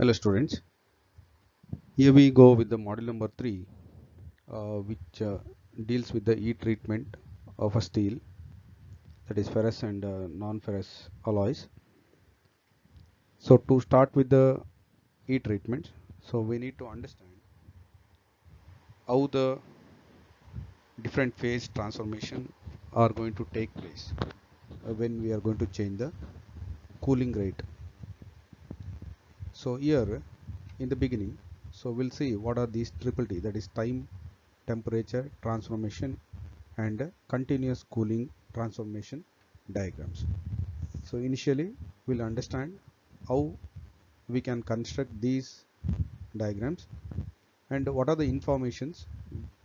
Hello students, here we go with the module number 3 which deals with the heat treatment of a steel, that is ferrous and non-ferrous alloys. So to start with the heat treatment, so we need to understand how the different phase transformation are going to take place when we are going to change the cooling rate. So here in the beginning, so we'll see what are these triple T, that is time, temperature, transformation and continuous cooling transformation diagrams. So initially we'll understand how we can construct these diagrams and what are the informations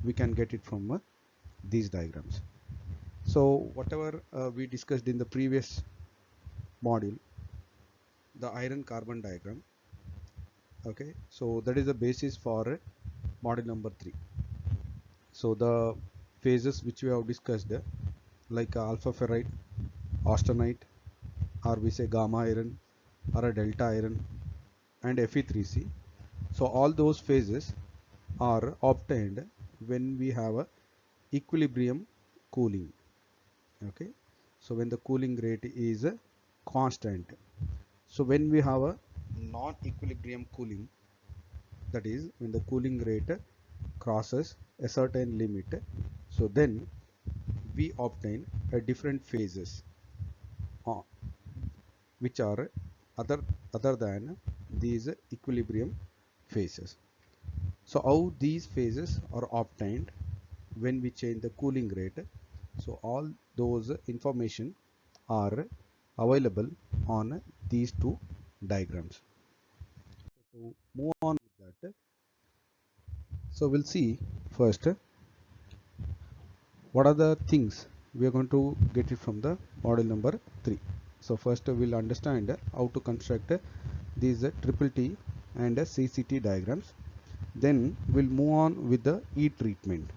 we can get it from these diagrams. So whatever we discussed in the previous module, the iron carbon diagram, okay, so that is the basis for module number 3. So the phases which we have discussed like alpha ferrite, austenite, or we say gamma iron or a delta iron and Fe3C. So all those phases are obtained when we have a equilibrium cooling. Okay, so when the cooling rate is constant. So when we have a non-equilibrium cooling, that is when the cooling rate crosses a certain limit, so then we obtain a different phases which are other than these equilibrium phases. So how these phases are obtained when we change the cooling rate, so all those information are available on these two diagrams. To move on with that, so we'll see first what are the things we are going to get it from the model number 3. So first we'll understand how to construct these triple T and CCT diagrams. Then we'll move on with the heat treatment.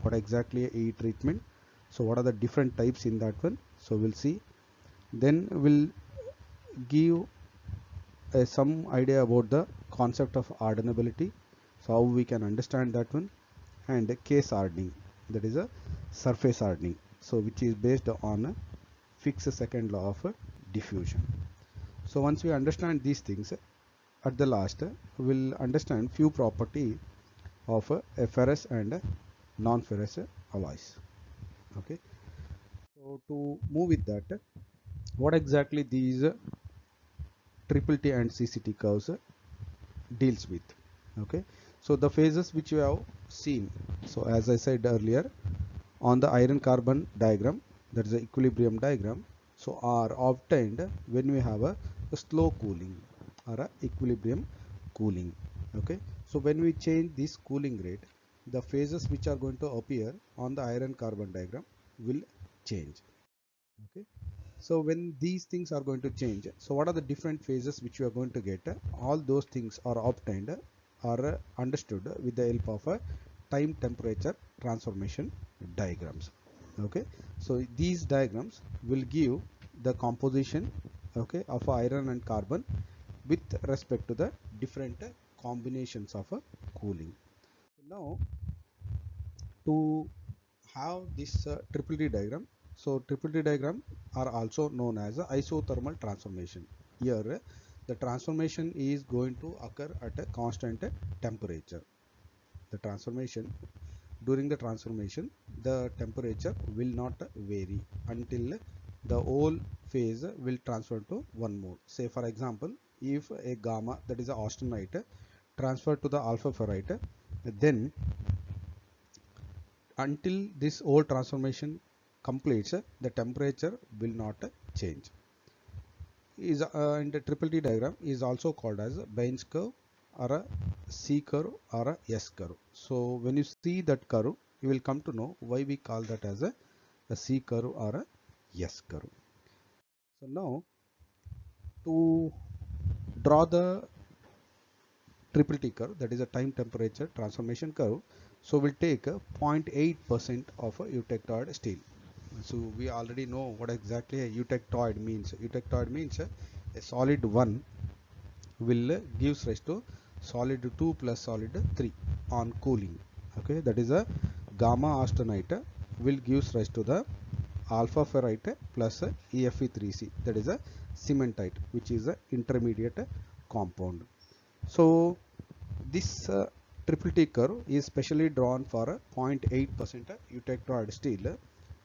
What exactly a heat treatment? So what are the different types in that one? So we'll see. Then we'll give some idea about the concept of hardenability. So how we can understand that one, and case hardening, that is a surface hardening. So which is based on a fixed second law of diffusion. So once we understand these things, at the last we'll understand few property of a ferrous and non-ferrous alloys. Okay, so to move with that, what exactly these triple T and CCT curves deals with. Okay, so the phases which you have seen, so as I said earlier, on the iron carbon diagram, that is the equilibrium diagram, so are obtained when we have a slow cooling or a equilibrium cooling. Okay, so when we change this cooling rate, the phases which are going to appear on the iron carbon diagram will change. Okay, so when these things are going to change, so what are the different phases which you are going to get? All those things are obtained or understood with the help of a time temperature transformation diagrams. Okay, so these diagrams will give the composition, okay, of iron and carbon with respect to the different combinations of cooling. Now to have this triple T diagram, so triple T diagram are also known as isothermal transformation. Here the transformation is going to occur at a constant temperature. The transformation, during the transformation, the temperature will not vary until the whole phase will transfer to one mode. Say for example, if a gamma, that is a austenite, transfer to the alpha ferrite, then until this whole transformation completes, the temperature will not change. Is in the triple T diagram is also called as a Baines curve or a C curve or a S curve. So when you see that curve, you will come to know why we call that as a C curve or a S curve. So now to draw the triple T curve, that is a time temperature transformation curve. So we'll take 0.8% of a eutectoid steel. So we already know what exactly a eutectoid means. Eutectoid means a solid 1 will gives rise to solid 2 plus solid 3 on cooling. Okay, that is a gamma austenite will gives rise to the alpha ferrite plus EFE3C, that is a cementite, which is a intermediate compound. So this triple T curve is specially drawn for 0.8% eutectoid steel.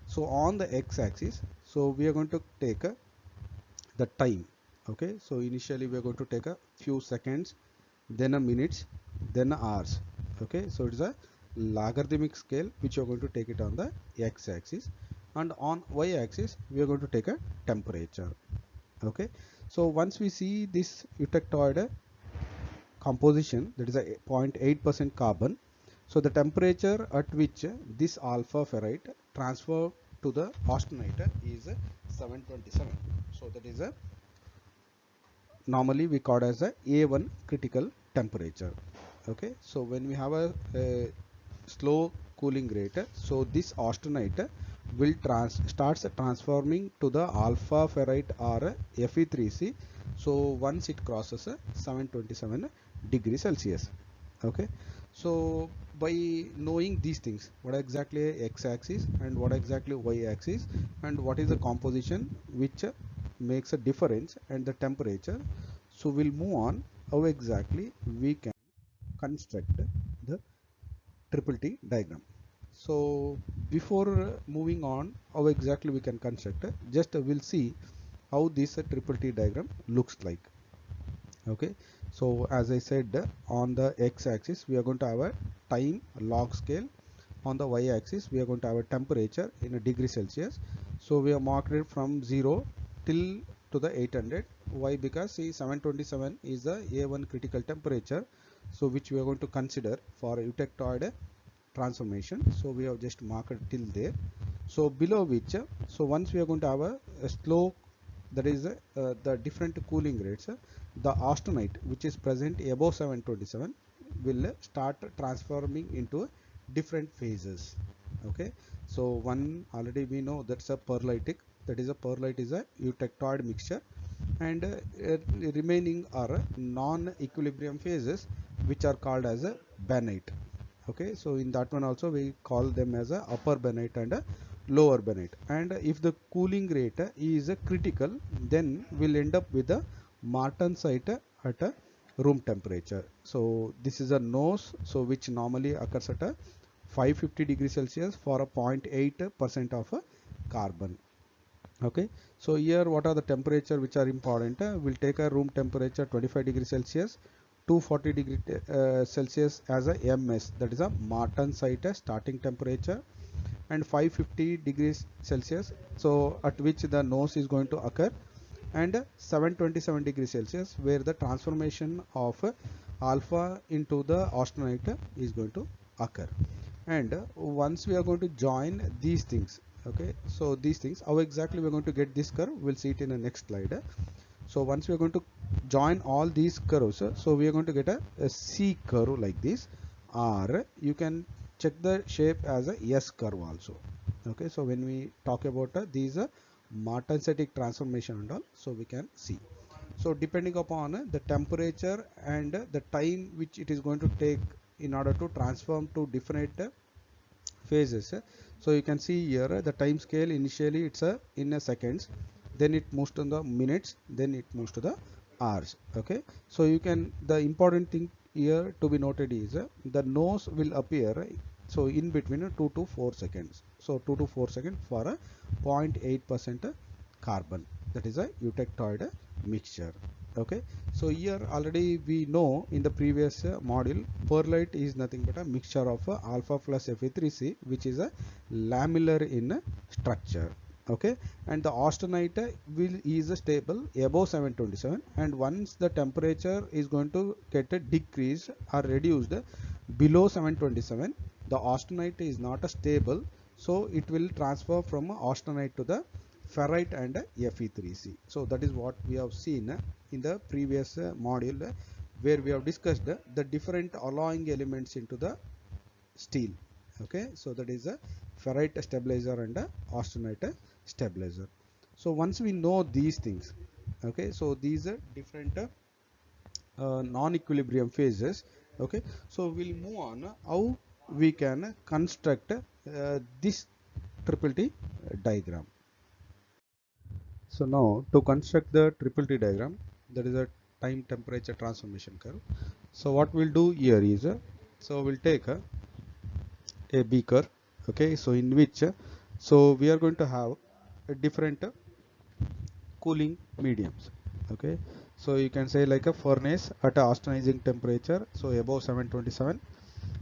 So on the x-axis, so we are going to take the time. Okay, so initially we are going to take a few seconds, then a minutes, then a hours. Okay, so it is a logarithmic scale which you are going to take it on the x-axis, and on y-axis we are going to take a temperature. Okay, so once we see this eutectoid composition, that is a 0.8% carbon, so the temperature at which this alpha ferrite transfer to the austenite is 727. So that is a normally we call as a A1 critical temperature. Okay, so when we have a slow cooling rate, so this austenite will starts transforming to the alpha ferrite or Fe3C. So once it crosses 727 degrees Celsius. Okay, so by knowing these things, what exactly x-axis and what exactly y-axis and what is the composition which makes a difference and the temperature, so we'll move on how exactly we can construct the triple T diagram. So before moving on how exactly we can construct, just we'll see how this triple T diagram looks like. Okay, so as I said, on the x-axis we are going to have a time log scale, on the y-axis we are going to have a temperature in a degree Celsius. So we have marked it from 0 till to the 800. Why? Because see, 727 is the A1 critical temperature, so which we are going to consider for eutectoid transformation. So we have just marked till there. So below which, so once we are going to have a slow, that is the different cooling rates, the austenite which is present above 727 will start transforming into different phases. Okay, so one already we know that's a pearlitic, that is a pearlite is a eutectoid mixture, and remaining are non-equilibrium phases which are called as a bainite. Okay, so in that one also we call them as a upper bainite and a lower bainite, and if the cooling rate is critical, then we'll end up with a martensite at a room temperature. So this is a nose, so which normally occurs at a 550 degrees Celsius for a 0.8% of a carbon. Okay, so here what are the temperature which are important? We'll take a room temperature 25 degrees Celsius, 240 degree Celsius as a MS, that is a martensite starting temperature, and 550 degrees Celsius, so at which the nose is going to occur, and 727 degrees Celsius where the transformation of alpha into the austenite is going to occur. And once we are going to join these things, okay, so these things, how exactly we're going to get this curve, we'll see it in the next slide. So once we are going to join all these curves, so we are going to get a C curve like this, or you can check the shape as a S curve also. Okay, so when we talk about these martensitic transformation and all, so we can see. So depending upon the temperature and the time which it is going to take in order to transform to different phases, so you can see here the time scale initially it's in a seconds, then it moves to the minutes, then it moves to the hours. Okay, so you can, the important thing here to be noted is the nose will appear so in between 2 to 4 seconds, so 2 to 4 seconds for a 0.8% carbon, that is a eutectoid mixture. Okay, so here already we know in the previous module, pearlite is nothing but a mixture of alpha plus Fe3C, which is a lamellar in structure. Okay, and the austenite is stable above 727, and once the temperature is going to get a decrease or reduced below 727, the austenite is not a stable, so it will transfer from austenite to the ferrite and Fe3C. So that is what we have seen in the previous module, where we have discussed the different alloying elements into the steel. Okay, so that is a ferrite stabilizer and a austenite stabilizer. So once we know these things, okay, so these are different non-equilibrium phases. Okay, so we'll move on how we can construct this triple T diagram. So now to construct the triple T diagram, that is a time temperature transformation curve. So what we'll do here is, so we'll take a beaker. Okay, so in which so we are going to have a different cooling mediums. Okay, so you can say like a furnace at a austenizing temperature, so above 727,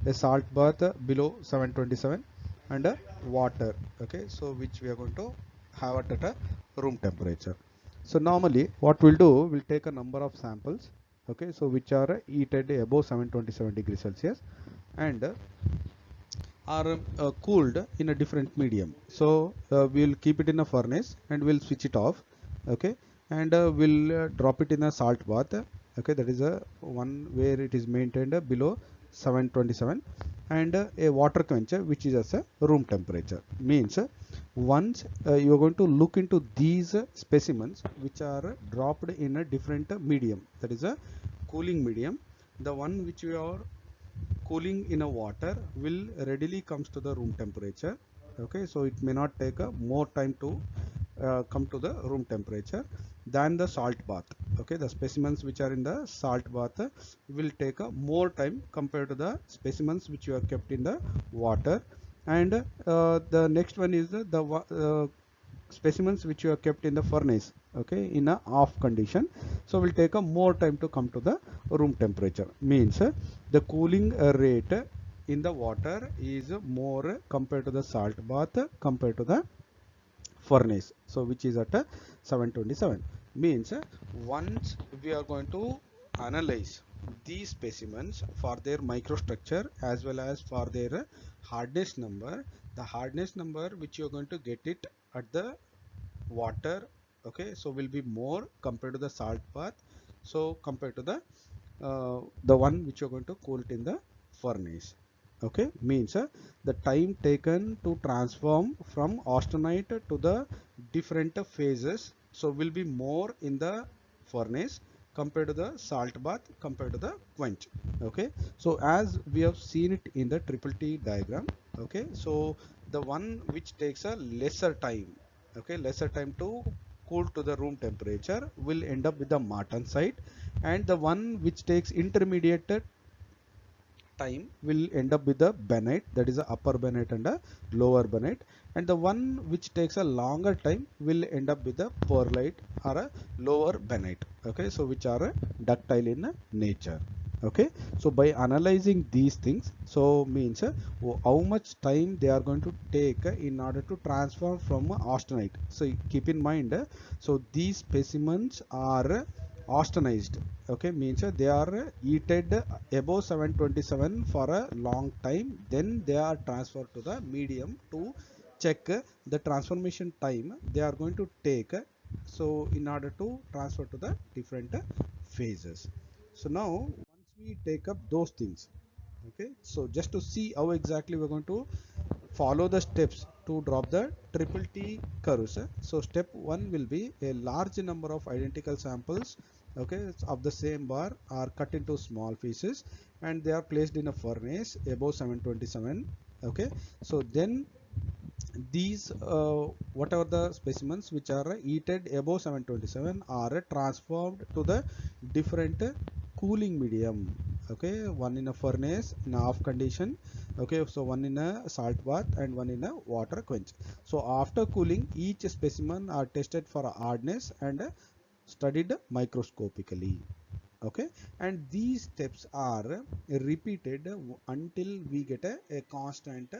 a salt bath below 727, and a water. Okay, so which we are going to have it at a room temperature. So normally what we'll do, we'll take a number of samples, okay, so which are heated above 727 degrees Celsius and are cooled in a different medium. So we'll keep it in a furnace and we'll switch it off. Okay, and we'll drop it in a salt bath. Okay, that is a one where it is maintained below 727, and a water quencher which is as a room temperature. Means once you are going to look into these specimens which are dropped in a different medium, that is a cooling medium. The one which we are cooling in a water will readily comes to the room temperature. Okay, so it may not take a more time to come to the room temperature than the salt bath. Okay, the specimens which are in the salt bath will take a more time compared to the specimens which you have kept in the water. And the next one is specimens which you have kept in the furnace, okay, in a off condition, so will take a more time to come to the room temperature. Means the cooling rate in the water is more compared to the salt bath compared to the furnace, so which is at 727. Means once we are going to analyze these specimens for their microstructure as well as for their hardness number, the hardness number which you are going to get it at the water, okay, so will be more compared to the salt bath, so compared to the one which you're going to cool it in the furnace. Okay, means the time taken to transform from austenite to the different phases, so will be more in the furnace compared to the salt bath compared to the quench. Okay, so as we have seen it in the triple T diagram. Okay, so the one which takes a lesser time, okay, lesser time to cool to the room temperature will end up with the martensite, and the one which takes intermediate time will end up with the benite, that is a upper benite and a lower benite, and the one which takes a longer time will end up with the pearlite or a lower benite. Okay, so which are ductile in nature. Okay, so by analyzing these things, so means how much time they are going to take in order to transform from austenite. So keep in mind, so these specimens are austenized. Okay, means they are heated above 727 for a long time, then they are transferred to the medium to check the transformation time they are going to take, so in order to transfer to the different phases. So now once we take up those things, okay, so just to see how exactly we're going to follow the steps to drop the triple T curves. So step 1 will be a large number of identical samples, okay, of the same bar are cut into small pieces and they are placed in a furnace above 727. Okay, so then these whatever the specimens which are heated above 727 are transformed to the different cooling medium. Okay, one in a furnace in a off condition, okay, so one in a salt bath and one in a water quench. So after cooling, each specimen are tested for hardness and studied microscopically. Okay, and these steps are repeated until we get a constant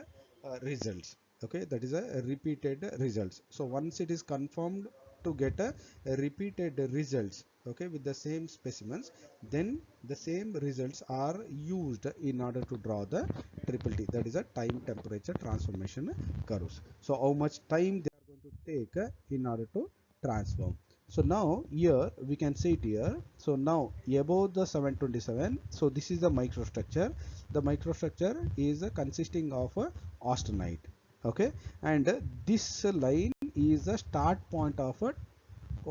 results. Okay, that is a repeated results. So once it is confirmed to get a repeated results, okay, with the same specimens, then the same results are used in order to draw the triple T, that is a time temperature transformation curves. So how much time they are going to take in order to transform. So now here we can see it here. So now above the 727, so this is the microstructure. The microstructure is consisting of austenite. Okay, and this line is the start point of what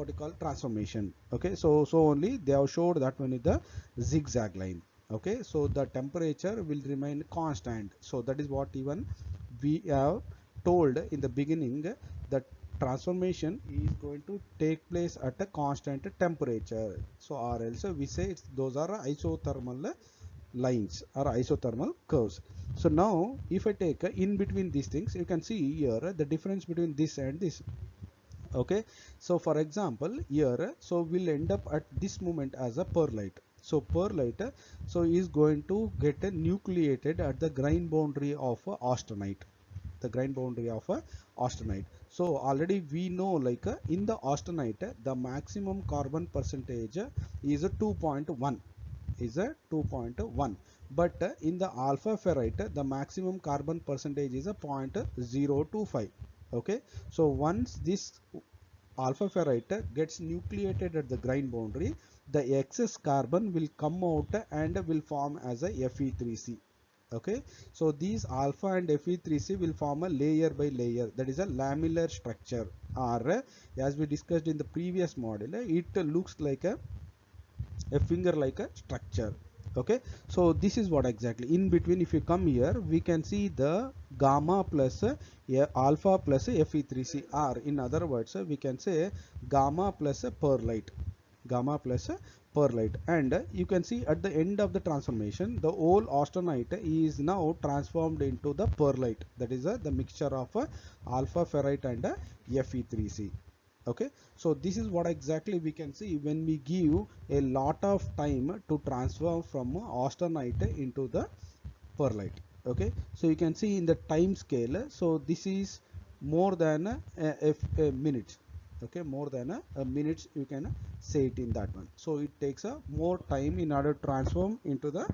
you call transformation. Okay, so only they have showed that one is the zigzag line. Okay, so the temperature will remain constant. So that is what even we have told in the beginning, that transformation is going to take place at a constant temperature. So or else we say those are isothermal lines or isothermal curves. So now if I take in between these things, you can see here the difference between this and this. Okay, so for example here, so we'll end up at this moment as a perlite. So perlite, so is going to get nucleated at the grain boundary of austenite, the grain boundary of austenite. So already we know, like in the austenite the maximum carbon percentage is a 2.1, is a 2.1, but in the alpha ferrite the maximum carbon percentage is a 0.025. Okay, so once this alpha ferrite gets nucleated at the grain boundary, the excess carbon will come out and will form as a Fe3C. Okay, so these alpha and Fe3C will form a layer by layer, that is a lamellar structure, or as we discussed in the previous model, it looks like a finger like a structure. Okay, so this is what exactly in between. If you come here, we can see the gamma plus alpha plus Fe3C, or in other words we can say gamma plus perlite, gamma plus perlite. And you can see at the end of the transformation, the whole austenite is now transformed into the perlite, that is the mixture of alpha ferrite and Fe3C. Okay, so this is what exactly we can see when we give a lot of time to transform from austenite into the perlite. Okay, so you can see in the time scale, so this is more than a minute. Okay, more than a minute you can say it in that one. So it takes a more time in order to transform into the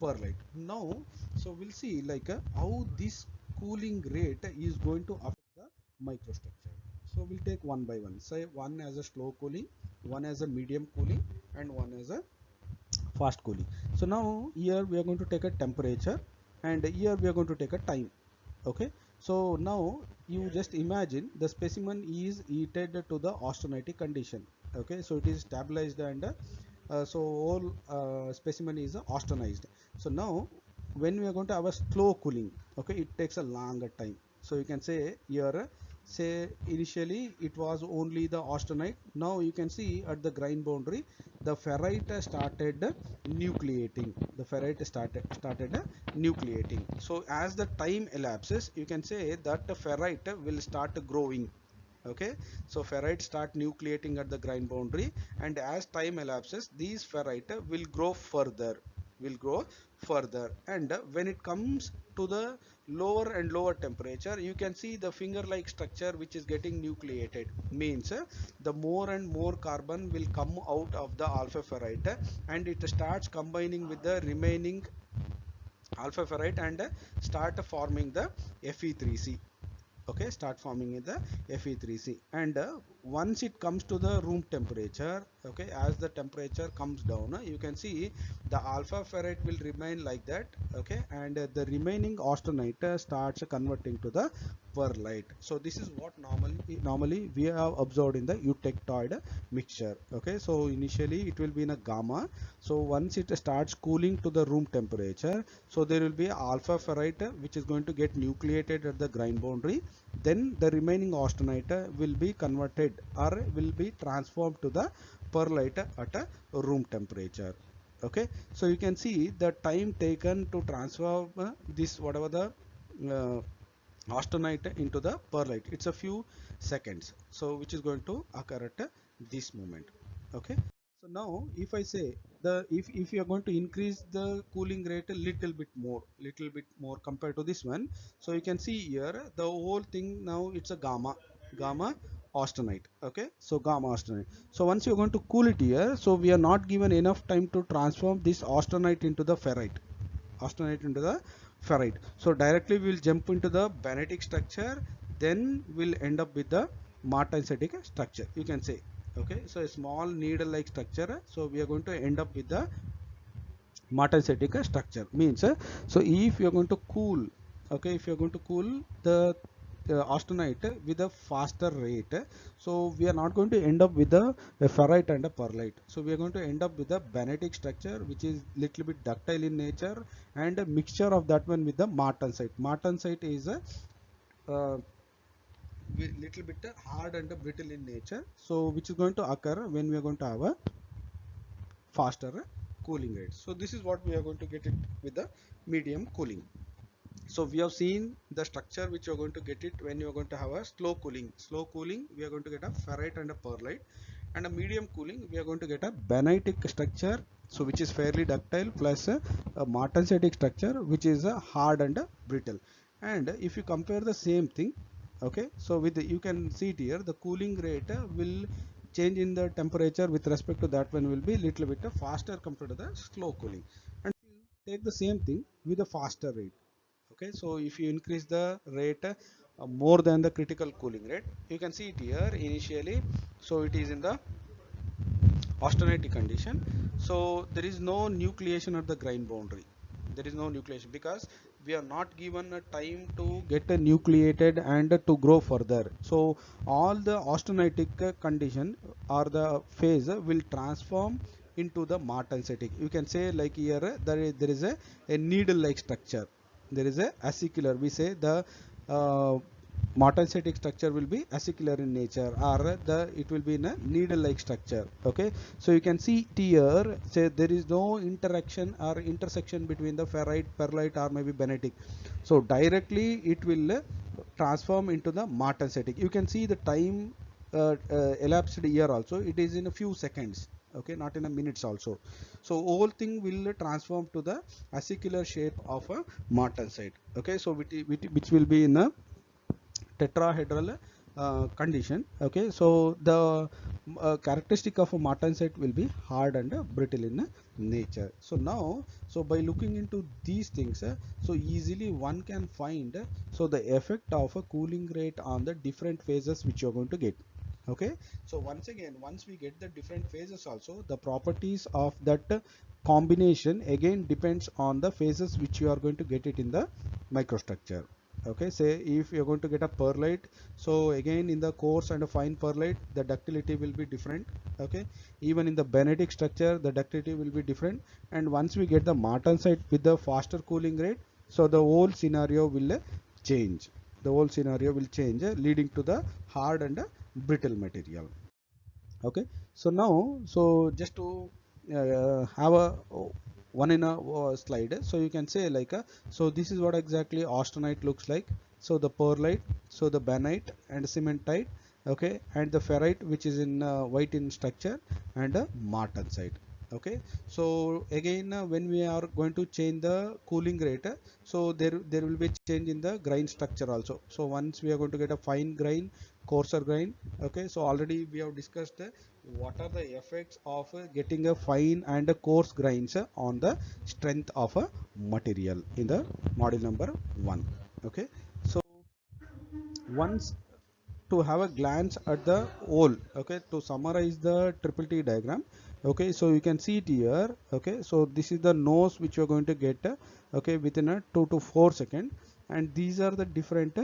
perlite. Now so we'll see like how this cooling rate is going to affect the microstructure. So we'll take one by one. Say one as a slow cooling, one as a medium cooling, and one as a fast cooling. So now here we are going to take a temperature, and here we are going to take a time. Okay, so now you just imagine the specimen is heated to the austenitic condition. Okay, so it is stabilized, and so whole specimen is austenized. So now when we are going to have a slow cooling, okay, it takes a longer time. So you can say here, say initially it was only the austenite. Now you can see at the grain boundary the ferrite started nucleating, the ferrite started nucleating. So as the time elapses, you can say that the ferrite will start growing. Okay, so ferrite start nucleating at the grain boundary, and as time elapses these ferrite will grow further, will grow further. And when it comes to the lower and lower temperature, you can see the finger like structure which is getting nucleated, means the more and more carbon will come out of the alpha ferrite, and it starts combining with the remaining alpha ferrite and start forming the Fe3C. Okay, start forming in the Fe3C. And once it comes to the room temperature, okay, as the temperature comes down, you can see the alpha ferrite will remain like that. Okay, and the remaining austenite starts converting to the perlite. So this is what normally we have observed in the eutectoid mixture. Okay, so initially it will be in a gamma. So once it starts cooling to the room temperature, so there will be alpha ferrite which is going to get nucleated at the grain boundary. Then the remaining austenite will be converted or will be transformed to the perlite at a room temperature. Okay, so you can see the time taken to transform this whatever the uh, austenite into the perlite, it's a few seconds, so which is going to occur at this moment. Okay, so now if I say the if you are going to increase the cooling rate a little bit more compared to this one, so you can see here the whole thing now it's a gamma austenite. Okay, so gamma austenite. So once you're going to cool it here, so we are not given enough time to transform this austenite into the ferrite, austenite into the ferrite. So directly we will jump into the barytic structure, then we'll end up with the martensitic structure, you can say. Okay, so a small needle like structure, so we are going to end up with the martensitic structure. Means so if you are going to cool, okay, if you are going to cool the austenite with a faster rate, so we are not going to end up with a ferrite and a pearlite, so we are going to end up with a banetic structure which is little bit ductile in nature, and a mixture of that one with the martensite. Martensite is a little bit hard and brittle in nature, so which is going to occur when we are going to have a faster cooling rate. So this is what we are going to get it with the medium cooling. So we have seen the structure which you are going to get it when you are going to have a slow cooling. Slow cooling, we are going to get a ferrite and a pearlite, and a medium cooling we are going to get a benitic structure, so which is fairly ductile, plus a martensitic structure which is hard and brittle. And if you compare the same thing, okay, so with you can see it here, the cooling rate will change in the temperature with respect to that one will be little bit faster compared to the slow cooling. And you take the same thing with a faster rate. Okay, so if you increase the rate more than the critical cooling rate, you can see it here initially, so it is in the austenite condition, so there is no nucleation at the grain boundary. There is no nucleation because we are not given a time to get nucleated and to grow further. So all the austenitic condition or the phase will transform into the martensitic. You can say like here there is a needle like structure, there is a acicular, we say the martensitic structure will be acicular in nature, or the it will be in a needle like structure. Okay, so you can see here, say there is no interaction or intersection between the ferrite, pearlite, or maybe benetic, so directly it will transform into the martensitic. You can see the time elapsed here also, it is in a few seconds, okay, not in a minutes also. So whole thing will transform to the acicular shape of a martensite. Okay, so which will be in a tetrahedral condition. Okay, so the characteristic of a martensite will be hard and brittle in nature. So now, so by looking into these things, so easily one can find so the effect of a cooling rate on the different phases which you are going to get. Okay, so once again, once we get the different phases also, the properties of that combination again depends on the phases which you are going to get it in the microstructure. Okay, say if you're going to get a pearlite, so again in the coarse and a fine pearlite the ductility will be different. Okay, even in the benetic structure the ductility will be different, and once we get the martensite with the faster cooling rate, so the whole scenario will change. The whole scenario will change, leading to the hard and brittle material. Okay, so now, so just to have a one in a slide, so you can say like so this is what exactly austenite looks like. So the pearlite, so the benite and cementite, okay, and the ferrite which is in white in structure, and martensite. Okay, so again when we are going to change the cooling rate, so there will be change in the grain structure also. So once we are going to get a fine grain, coarser grain. Okay, so already we have discussed what are the effects of getting a fine and a coarse grains on the strength of a material in the module number 1. Okay, so once to have a glance at the whole, okay, to summarize the triple T diagram. Okay, so you can see it here. Okay, so this is the nose which you are going to get okay, within a 2 to 4 seconds, and these are the different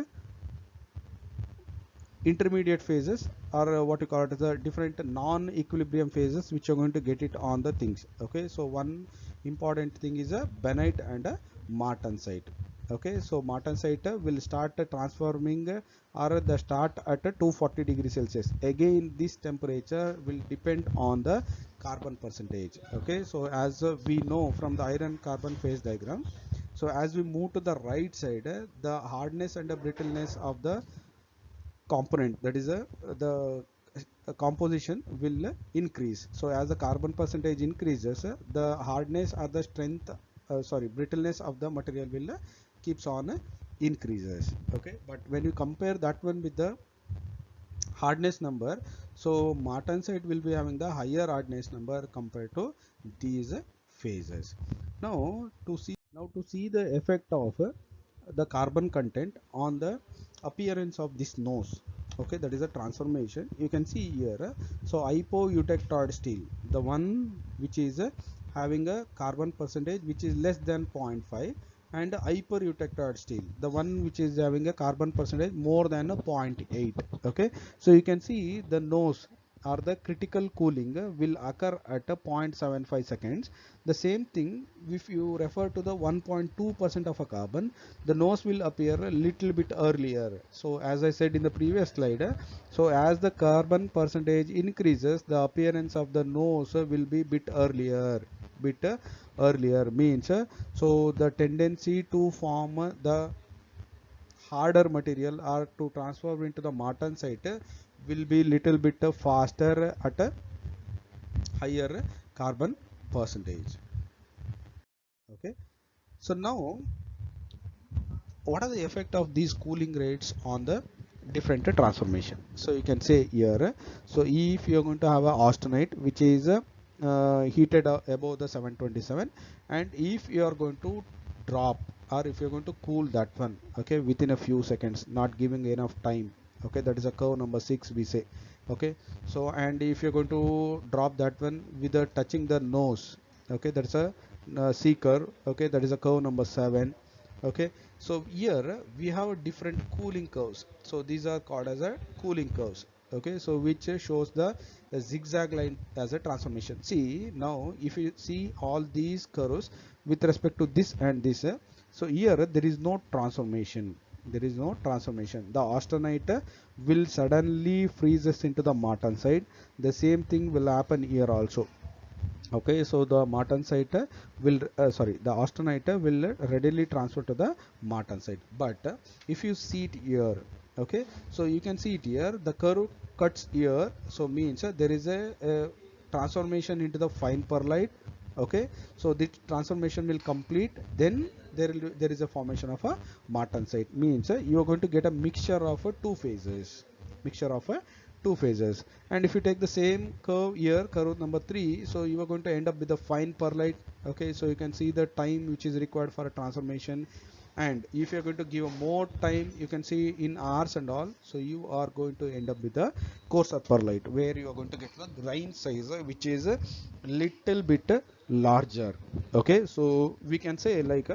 intermediate phases, or what you call it, the different non-equilibrium phases which you're going to get it on the things. Okay, so one important thing is a benite and a martensite. Okay, so martensite will start transforming or the start at 240 degrees Celsius. Again this temperature will depend on the carbon percentage. Okay, so as we know from the iron carbon phase diagram, so as we move to the right side, the hardness and the brittleness of the component, that is the composition will increase. So as the carbon percentage increases, the hardness or the strength, brittleness of the material will keeps on increases. Okay, but when you compare that one with the hardness number, so martensite will be having the higher hardness number compared to these phases. Now to see the effect of the carbon content on the appearance of this nose. Okay, that is a transformation. You can see here, so hypoeutectoid steel, the one which is having a carbon percentage which is less than 0.5, and hypereutectoid steel, the one which is having a carbon percentage more than a 0.8. Okay, so you can see the nose or the critical cooling will occur at a 0.75 seconds. The same thing if you refer to the 1.2% of a carbon, the nose will appear a little bit earlier. So as I said in the previous slide, so as the carbon percentage increases, the appearance of the nose will be bit earlier means so the tendency to form the harder material or to transform into the martensite will be little bit faster at a higher carbon percentage. Okay, so now what are the effect of these cooling rates on the different transformation? So you can say here, so if you are going to have a austenite which is heated above the 727, and if you are going to drop or if you're going to cool that one, okay, within a few seconds, not giving enough time, okay, that is a curve number 6 we say. Okay, so and if you're going to drop that one with touching the nose, okay, that's a C curve, okay, that is a curve number 7. Okay, so here we have different cooling curves, so these are called as a cooling curves. Okay, so which shows the zigzag line as a transformation. See now if you see all these curves with respect to this and this, so here there is no transformation, the austenite will suddenly freezes into the martensite. The same thing will happen here also. Okay, so the martensite will the austenite will readily transfer to the martensite. But if you see it here, okay, so you can see it here, the curve cuts here, so means there is a transformation into the fine perlite. Okay, so this transformation will complete, then there is a formation of a martensite, means you are going to get a mixture of two phases, mixture of two phases. And if you take the same curve here, curve number 3, so you are going to end up with a fine perlite. Okay, so you can see the time which is required for a transformation, and if you are going to give a more time, you can see in hours and all, so you are going to end up with a coarser perlite where you are going to get the grain size which is a little bit larger. Okay, so we can say like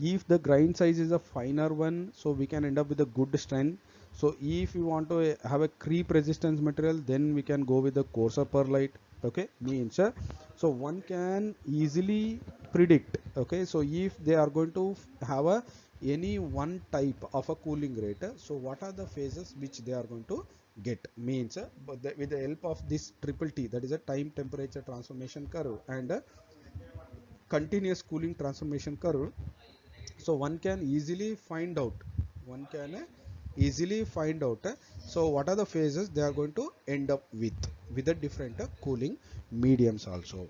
if the grind size is a finer one, so we can end up with a good strength. So if you want to have a creep resistance material, then we can go with the coarser perlite. Okay, means so one can easily predict. Okay, so if they are going to have a any one type of a cooling rate, so what are the phases which they are going to get, means but with the help of this triple T, that is a time temperature transformation curve and continuous cooling transformation curve, so one can easily find out, one can easily find out so what are the phases they are going to end up with the different cooling mediums also.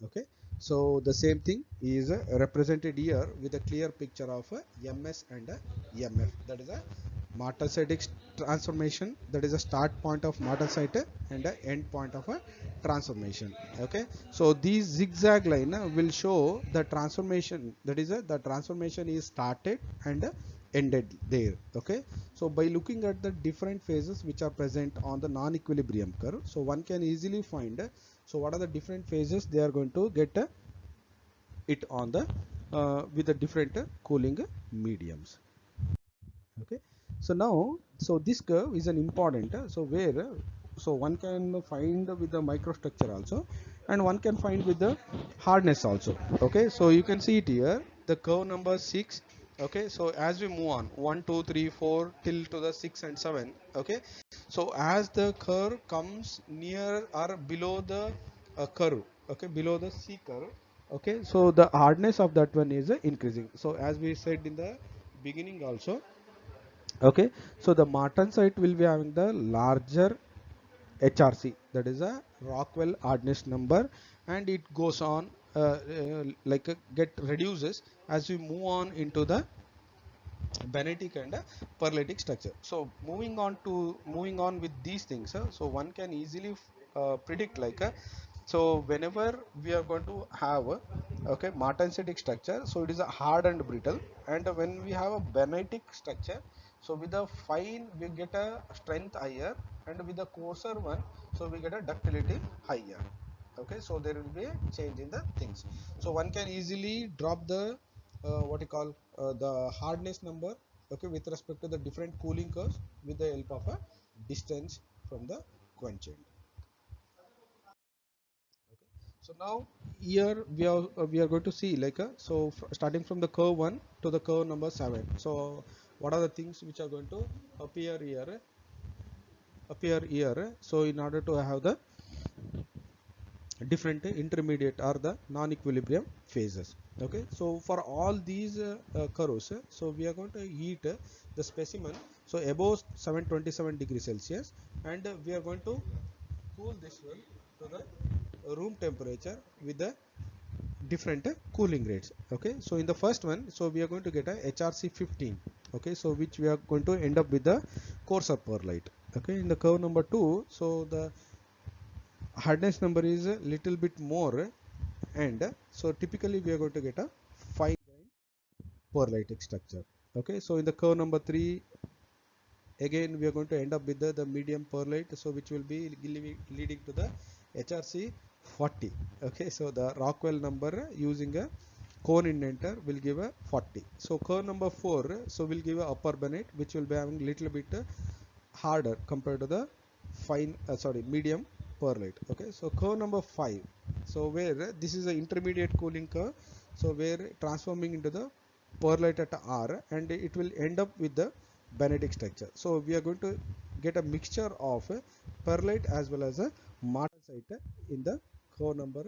Okay, so the same thing is represented here with a clear picture of ms and mf, that is a martensitic transformation, that is a start point of martensite and a end point of a transformation. Okay, so these zigzag line will show the transformation, that is the transformation is started and ended there. Okay, so by looking at the different phases which are present on the non-equilibrium curve, so one can easily find so what are the different phases they are going to get it on the with the different cooling mediums. Okay, so now so this curve is an important so where so one can find with the microstructure also, and one can find with the hardness also. Okay, so you can see it here, the curve number 6. Okay, so as we move on 1 2 3 4 till to the 6 and 7. Okay, so as the curve comes near or below the curve, okay, below the C curve, okay, so the hardness of that one is increasing. So as we said in the beginning also, okay, so the martensite will be having the larger HRC, that is a Rockwell hardness number, and it goes on like get reduces as we move on into the benetic and perlitic structure. So moving on with these things, so one can easily predict like so whenever we are going to have okay martensitic structure, so it is a hard and brittle, and when we have a benetic structure, So with the fine we get a strength higher, and with the coarser one, so we get a ductility higher. Okay, so there will be a change in the things. So one can easily drop the what you call the hardness number, okay, with respect to the different cooling curves with the help of a distance from the quench end. Okay, so now here we are going to see like starting from the curve 1 to the curve number 7. So what are the things which are going to appear here so in order to have the different intermediate or the non-equilibrium phases. Okay, so for all these curves, so we are going to heat the specimen so above 727 degrees Celsius, and we are going to cool this one to the room temperature with the different cooling rates. Okay, so in the first one, so we are going to get a HRC 15. Okay, so which we are going to end up with the coarser perlite. Okay, in the curve number 2, so the hardness number is a little bit more, and so typically we are going to get a fine perlite structure. Okay, so in the curve number 3, again we are going to end up with the medium perlite, so which will be leading to the HRC 40. Okay, so the Rockwell number using a cone indenter will give a 40. So curve number 4, so will give a upper Bennett, which will be having little bit harder compared to the medium perlite. Okay, so curve number 5, so where this is an intermediate cooling curve, so where transforming into the perlite at R, and it will end up with the Bennetic structure. So we are going to get a mixture of perlite as well as a martensite in the curve number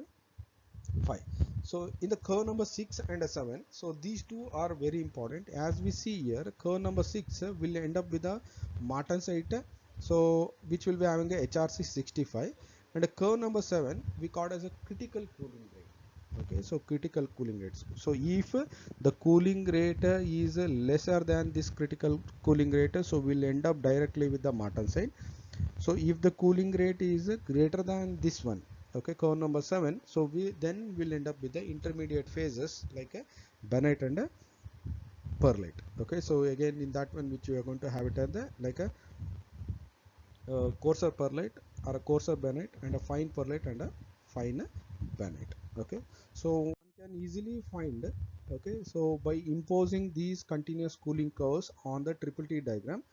5. So in the curve number 6 and 7, so these two are very important. As we see here, curve number 6 will end up with a martensite, so which will be having a HRC 65, and a curve number 7 we call as a critical cooling rate. Okay, so critical cooling rates. So if the cooling rate is lesser than this critical cooling rate, so we'll end up directly with the martensite. So if the cooling rate is greater than this one, okay, curve number 7, so we then will end up with the intermediate phases like a Bennett and a perlite. Okay, so again in that one, which we are going to have it as the like a coarser perlite or a coarser Bennett, and a fine perlite and a fine Bennett. Okay, so one can easily find, okay, so by imposing these continuous cooling curves on the triple T diagram,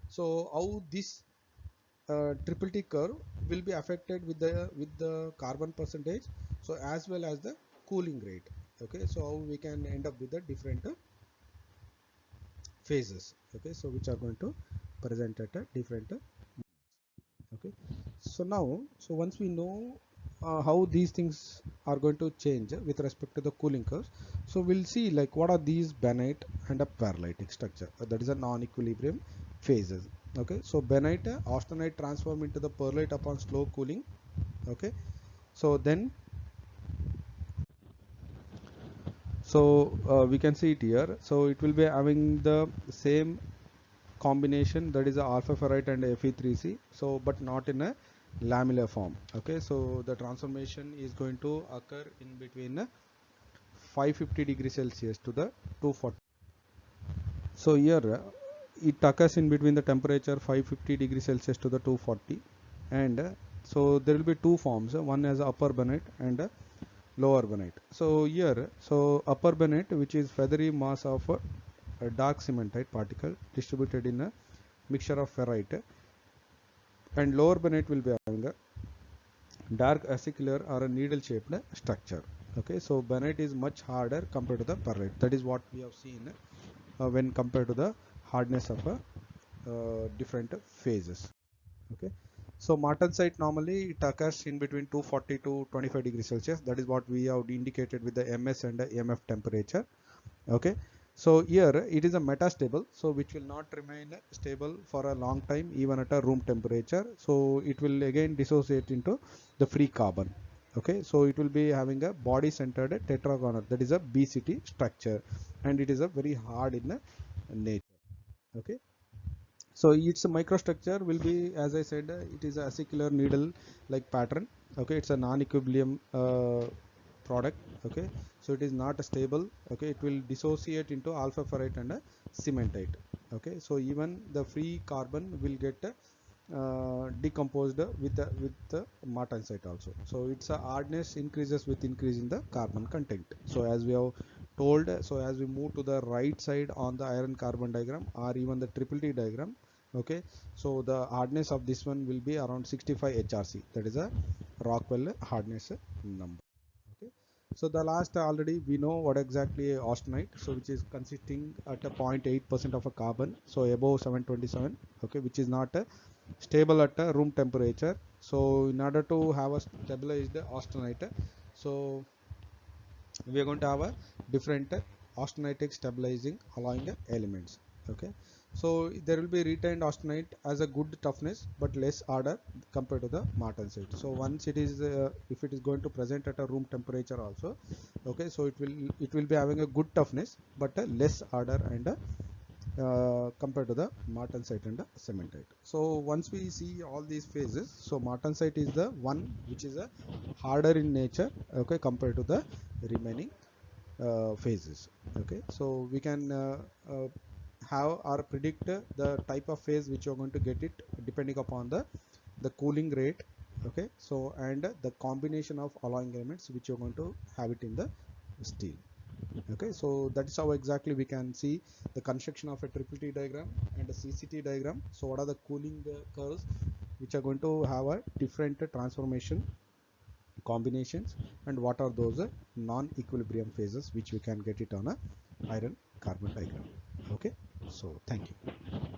so how this triple T curve will be affected with the carbon percentage, so as well as the cooling rate. Okay, so how we can end up with the different phases. Okay, so which are going to present at a different okay, so now, so once we know how these things are going to change with respect to the cooling curves, so we'll see like what are these Bennett and a perlitic structure, that is a non-equilibrium phases. Okay, so Bennett austenite transform into the perlite upon slow cooling. Okay, so then we can see it here, so it will be having the same combination, that is a alpha ferrite and Fe3C, so but not in a lamellar form. Okay, so the transformation is going to occur in between 550 degrees Celsius to the 240. So here it occurs in between the temperature 550 degrees Celsius to the 240, and so there will be two forms, one as upper Bennett and lower Bennett. So here, so upper Bennett, which is feathery mass of a dark cementite particle distributed in a mixture of ferrite, and lower Bennett will be having a dark acicular or a needle shaped structure. Okay, so Bennett is much harder compared to the perlite. That is what we have seen when compared to the hardness of different phases. Okay, so martensite normally it occurs in between 240 to 25 degrees Celsius. That is what we have indicated with the MS and the MF temperature. Okay, so here it is a metastable, so which will not remain stable for a long time even at a room temperature, so it will again dissociate into the free carbon. Okay, so it will be having a body centered tetragonal, that is a BCT structure, and it is a very hard in nature. Okay, so its microstructure will be, as I said, it is a acicular needle like pattern. Okay, it's a non-equilibrium product. Okay, so it is not stable. Okay, it will dissociate into alpha ferrite and cementite. Okay, so even the free carbon will get decomposed with the martensite also. So its hardness increases with increase in the carbon content. So as we have told, so as we move to the right side on the iron carbon diagram or even the triple T diagram, okay, so the hardness of this one will be around 65 HRC, that is a Rockwell hardness number. Okay, so the last already we know what exactly austenite, so which is consisting at a 0.8% of a carbon, so above 727. Okay, which is not stable at room temperature. So in order to have a stabilized austenite, so we are going to have a different austenitic stabilizing alloying elements. Okay, so there will be retained austenite as a good toughness but less harder compared to the martensite. So once it is if it is going to present at a room temperature also, okay, so it will be having a good toughness but less harder and compared to the martensite and cementite. So once we see all these phases, so martensite is the one which is a harder in nature, okay, compared to the remaining phases. Okay, so we can have or predict the type of phase which you're going to get it depending upon the cooling rate. Okay, so and the combination of alloying elements which you're going to have it in the steel. Okay, so that is how exactly we can see the construction of a triple T diagram and a CCT diagram. So what are the cooling curves which are going to have a different transformation combinations, and what are those non-equilibrium phases which we can get it on a iron carbon diagram. Okay, so thank you.